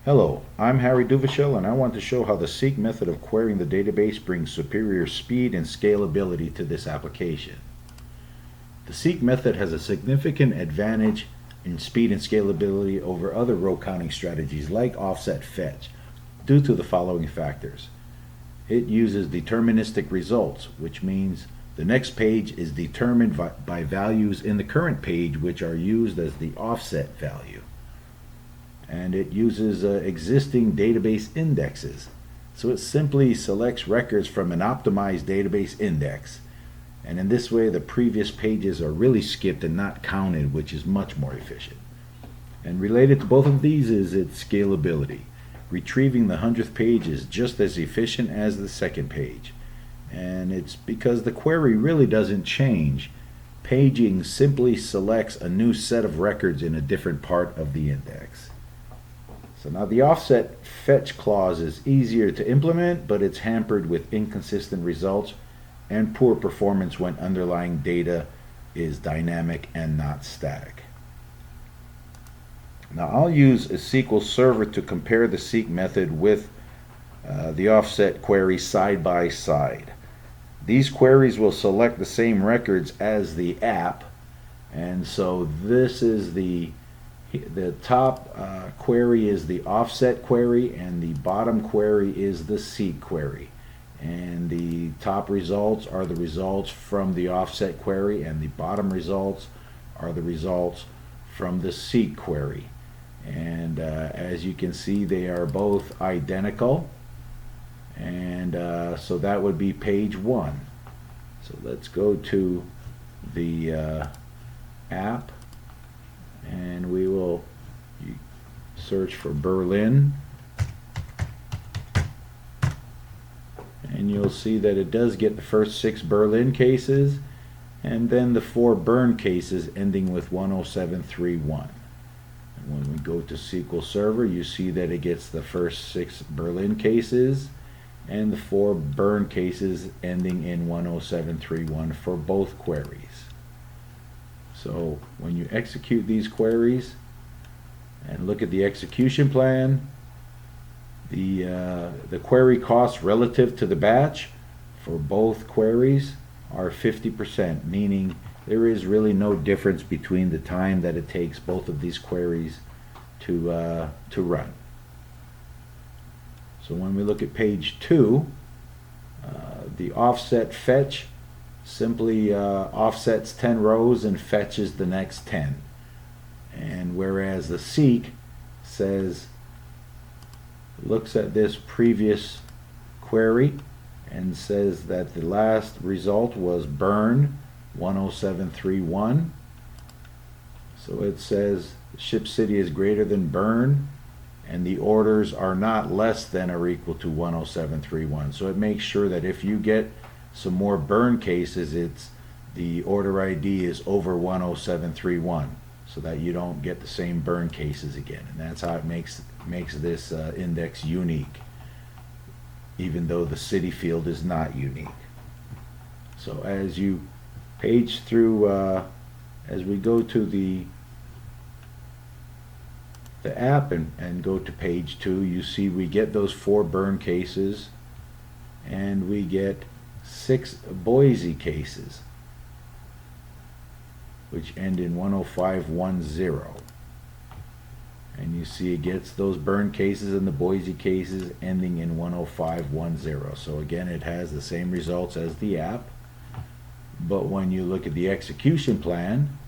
Hello, I'm Harry Duvachel, and I want to show how the Seek method of querying the database brings superior speed and scalability to this application. The Seek method has a significant advantage in speed and scalability over other row counting strategies like offset fetch due to the following factors. It uses deterministic results, which means the next page is determined by values in the current page, which are used as the offset value. And it uses existing database indexes. So it simply selects records from an optimized database index. And in this way, the previous pages are really skipped and not counted, which is much more efficient. And related to both of these is its scalability. Retrieving the 100th page is just as efficient as the second page. And it's because the query really doesn't change. Paging simply selects a new set of records in a different part of the index. So now the offset fetch clause is easier to implement, but it's hampered with inconsistent results and poor performance when underlying data is dynamic and not static. Now I'll use a SQL Server to compare the Seek method with the offset query side by side. These queries will select the same records as the app, and so this is the top query is the offset query, and the bottom query is the Seek query. And the top results are the results from the offset query, and the bottom results are the results from the Seek query. And as you can see, they are both identical, and so that would be page 1. So let's go to the app, and we will search for Berlin, and you'll see that it does get the first 6 Berlin cases and then the 4 Bern cases ending with 10731. And when we go to SQL Server, you see that it gets the first 6 Berlin cases and the 4 Bern cases ending in 10731 for both queries. So when you execute these queries and look at the execution plan, the query costs relative to the batch for both queries are 50%, meaning there is really no difference between the time that it takes both of these queries to run. So when we look at page 2, the offset fetch simply offsets 10 rows and fetches the next 10. And whereas the Seek looks at this previous query and says that the last result was Bern 10731. So it says ship city is greater than Bern, and the orders are not less than or equal to 10731. So it makes sure that if you get some more Bern cases, the order ID is over 10731, so that you don't get the same Bern cases again. And that's how it makes this index unique, even though the city field is not unique. So as you page through, as we go to the app and go to page 2, you see we get those 4 Bern cases and we get 6 Boise cases, which end in 10510. And you see it gets those Bern cases and the Boise cases ending in 10510. So again, it has the same results as the app. But when you look at the execution plan,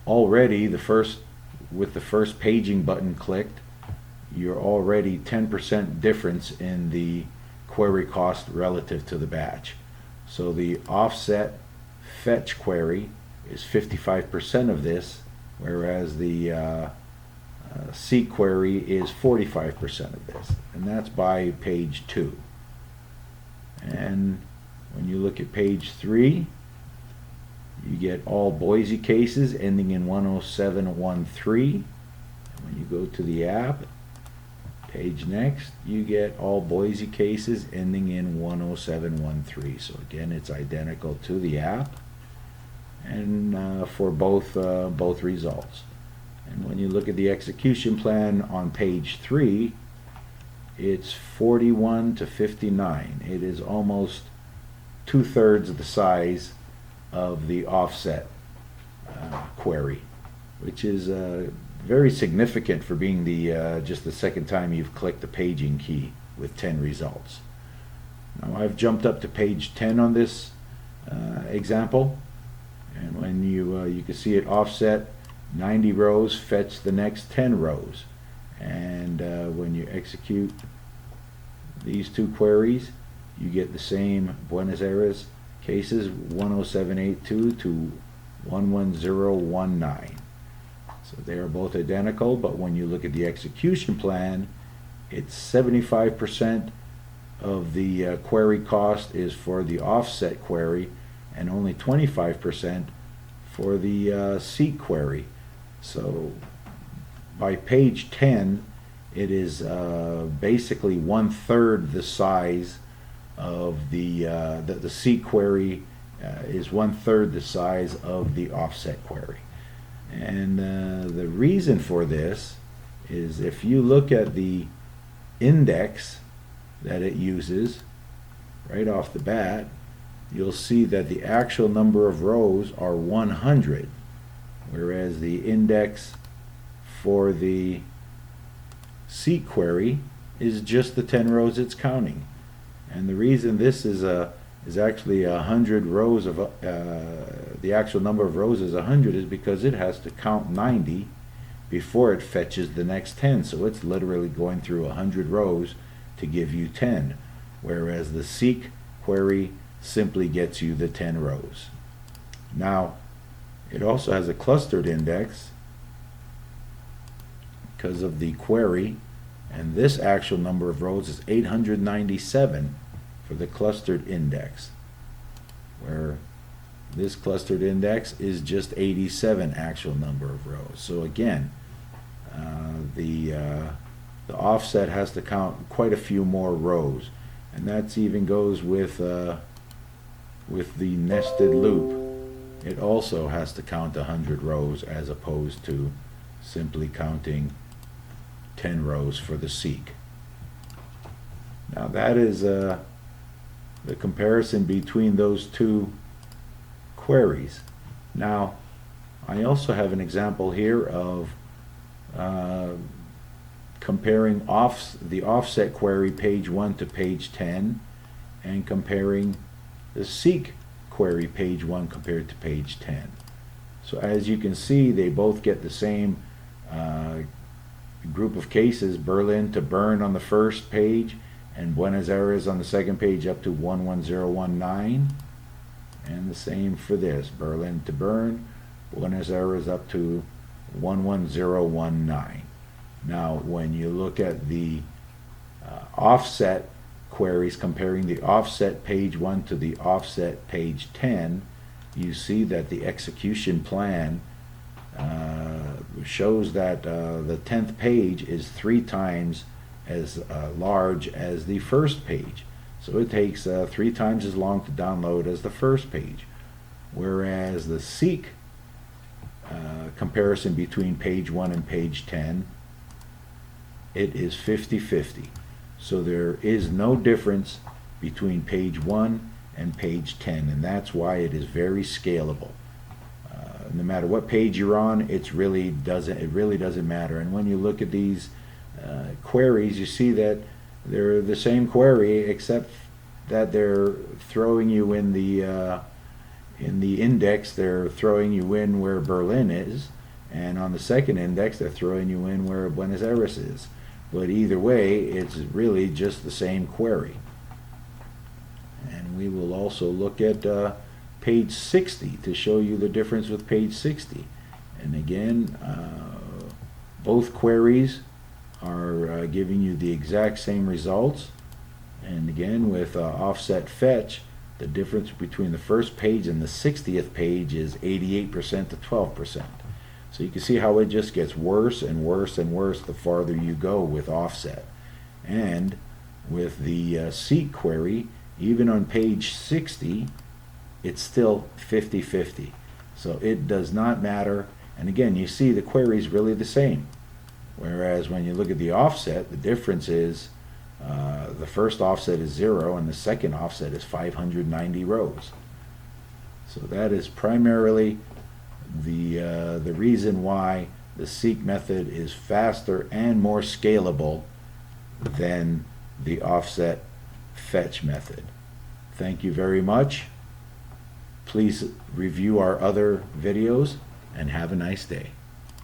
already with the first paging button clicked, you're already 10% difference in the query cost relative to the batch. So the offset fetch query is 55% of this, whereas the Seek query is 45% of this, and that's by page 2. And when you look at page 3, you get all Boise cases ending in 10713. And when you go to the app page next, you get all Boise cases ending in 10713. So again, it's identical to the app, and for both results. And when you look at the execution plan on page 3, it's 41 to 59. It is almost 2/3 of the size of the offset query, which is very significant for being the just the second time you've clicked the paging key with 10 results. Now I've jumped up to page 10 on this example, and when you can see it offset 90 rows, fetch the next 10 rows, and when you execute these two queries, you get the same Buenos Aires cases 10782 to 11019. So they are both identical, but when you look at the execution plan, it's 75% of the query cost is for the offset query, and only 25% for the seek query. So by page 10, it is basically 1/3 the size of the seek query is 1/3 the size of the offset query. And the reason for this is if you look at the index that it uses right off the bat, you'll see that the actual number of rows are 100, whereas the index for the seek query is just the 10 rows it's counting. And the reason this is actually 100 rows of the actual number of rows is 100 is because it has to count 90 before it fetches the next 10. So it's literally going through 100 rows to give you 10, whereas the seek query simply gets you the 10 rows. Now it also has a clustered index because of the query, and this actual number of rows is 897 for the clustered index, where this clustered index is just 87 actual number of rows. So again, the offset has to count quite a few more rows, and that even goes with the nested loop. It also has to count 100 rows as opposed to simply counting 10 rows for the seek. Now that is the comparison between those two queries. Now I also have an example here of comparing the offset query page 1 to page 10 and comparing the seek query page 1 compared to page 10. So as you can see, they both get the same group of cases, Berlin to Bern on the first page and Buenos Aires on the second page up to 11019, and the same for this, Berlin to Bern, Buenos Aires up to 11019. Now when you look at the offset queries comparing the offset page 1 to the offset page 10, you see that the execution plan shows that the 10th page is 3 times as large as the first page. So it takes 3 times as long to download as the first page. Whereas the seek comparison between page 1 and page 10, it is 50-50. So there is no difference between page 1 and page 10, and that's why it is very scalable. No matter what page you're on, it really doesn't matter. And when you look at these queries, you see that they're the same query, except that they're throwing you in the index, they're throwing you in where Berlin is, and on the second index they're throwing you in where Buenos Aires is. But either way, it's really just the same query. And we will also look at page 60 to show you the difference with page 60. And again, both queries are giving you the exact same results. And again, with offset fetch, the difference between the first page and the 60th page is 88% to 12%. So you can see how it just gets worse and worse and worse the farther you go with offset. And with the seek query, even on page 60, it's still 50-50. So it does not matter, And again, you see the query is really the same. Whereas when you look at the offset, the difference is the first offset is 0 and the second offset is 590 rows. So that is primarily the reason why the seek method is faster and more scalable than the offset fetch method. Thank you very much. Please review our other videos and have a nice day.